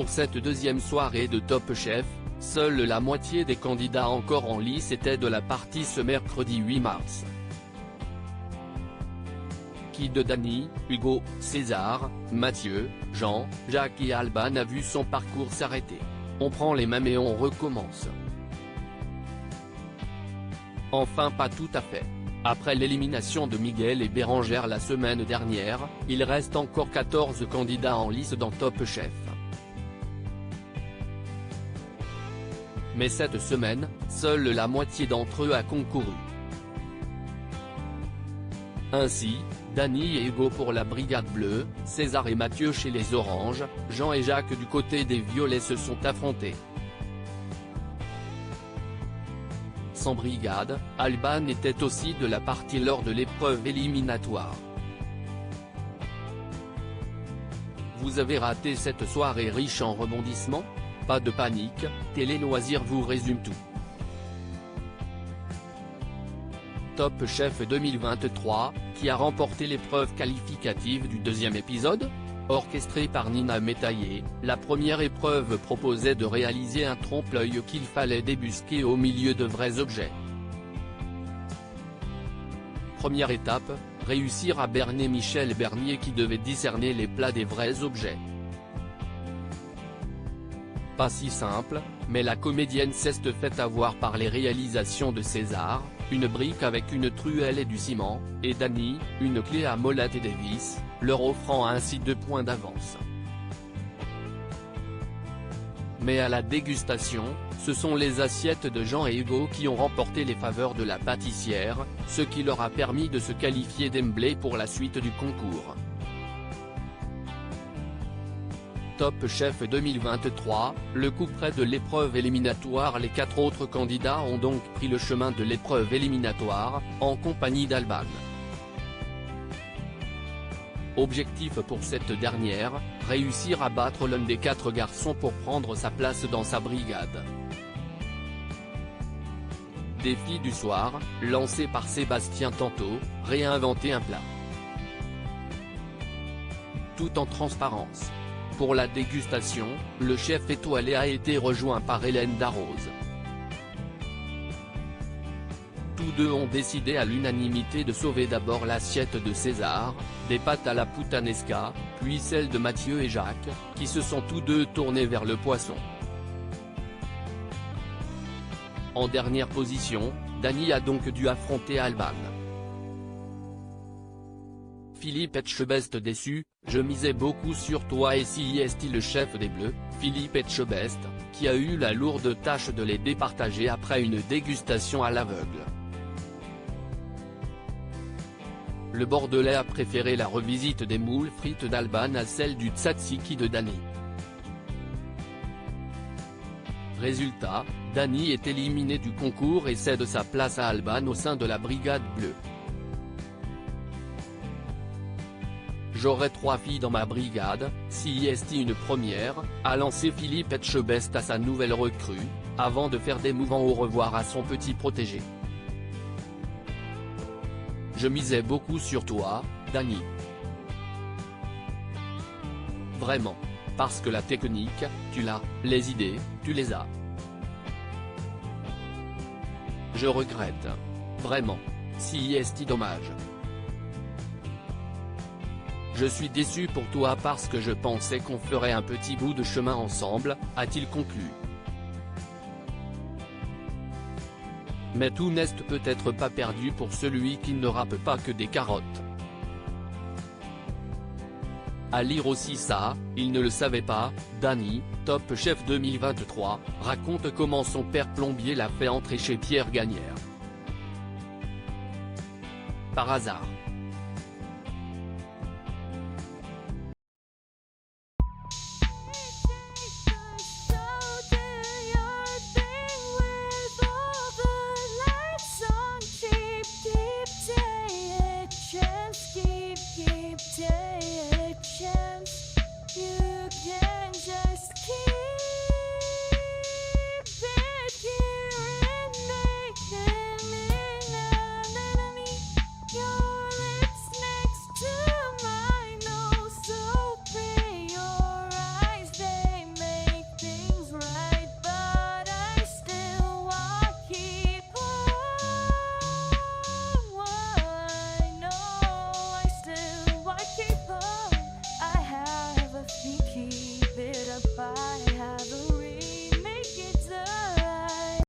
Pour cette deuxième soirée de Top Chef, seule la moitié des candidats encore en lice étaient de la partie ce mercredi 8 mars. Qui de Dany, Hugo, César, Mathieu, Jean, Jacques et Alban a vu son parcours s'arrêter. On prend les mêmes et on recommence. Enfin pas tout à fait. Après l'élimination de Miguel et Bérangère la semaine dernière, il reste encore 14 candidats en lice dans Top Chef. Mais cette semaine, seule la moitié d'entre eux a concouru. Ainsi, Dany et Hugo pour la Brigade Bleue, César et Mathieu chez les Oranges, Jean et Jacques du côté des Violets se sont affrontés. Sans brigade, Alban était aussi de la partie lors de l'épreuve éliminatoire. Vous avez raté cette soirée riche en rebondissements? Pas de panique, Télé Loisirs vous résume tout. Top Chef 2023, qui a remporté l'épreuve qualificative du deuxième épisode? Orchestrée par Nina Métaillé, la première épreuve proposait de réaliser un trompe-l'œil qu'il fallait débusquer au milieu de vrais objets. Première étape, réussir à berner Michel Bernier qui devait discerner les plats des vrais objets. Pas si simple, mais la comédienne s'est fait avoir par les réalisations de César, une brique avec une truelle et du ciment, et Dany, une clé à molette et des vis, leur offrant ainsi 2 points d'avance. Mais à la dégustation, ce sont les assiettes de Jean et Hugo qui ont remporté les faveurs de la pâtissière, ce qui leur a permis de se qualifier d'emblée pour la suite du concours. Top Chef 2023, le coup près de l'épreuve éliminatoire. Les 4 autres candidats ont donc pris le chemin de l'épreuve éliminatoire, en compagnie d'Alban. Objectif pour cette dernière, réussir à battre l'un des 4 garçons pour prendre sa place dans sa brigade. Défi du soir, lancé par Sébastien Tantôt, réinventer un plat. Tout en transparence. Pour la dégustation, le chef étoilé a été rejoint par Hélène Darroze. Tous deux ont décidé à l'unanimité de sauver d'abord l'assiette de César, des pâtes à la puttanesca, puis celle de Mathieu et Jacques, qui se sont tous deux tournés vers le poisson. En dernière position, Dany a donc dû affronter Alban. Philippe Etchebest déçu, je misais beaucoup sur toi et si est le chef des Bleus, Philippe Etchebest, qui a eu la lourde tâche de les départager après une dégustation à l'aveugle. Le Bordelais a préféré la revisite des moules frites d'Alban à celle du tzatziki de Dany. Résultat, Dany est éliminé du concours et cède sa place à Alban au sein de la Brigade Bleue. J'aurai 3 filles dans ma brigade, si est une première, a lancé Philippe Etchebest à sa nouvelle recrue, avant de faire des mouvements au revoir à son petit protégé. Je misais beaucoup sur toi, Dany. Vraiment. Parce que la technique, tu l'as, les idées, tu les as. Je regrette. Vraiment. Si est dommage. Je suis déçu pour toi parce que je pensais qu'on ferait un petit bout de chemin ensemble, a-t-il conclu. Mais tout n'est peut-être pas perdu pour celui qui ne râpe pas que des carottes. À lire aussi ça, il ne le savait pas, Dany, Top Chef 2023, raconte comment son père plombier l'a fait entrer chez Pierre Gagnère. Par hasard.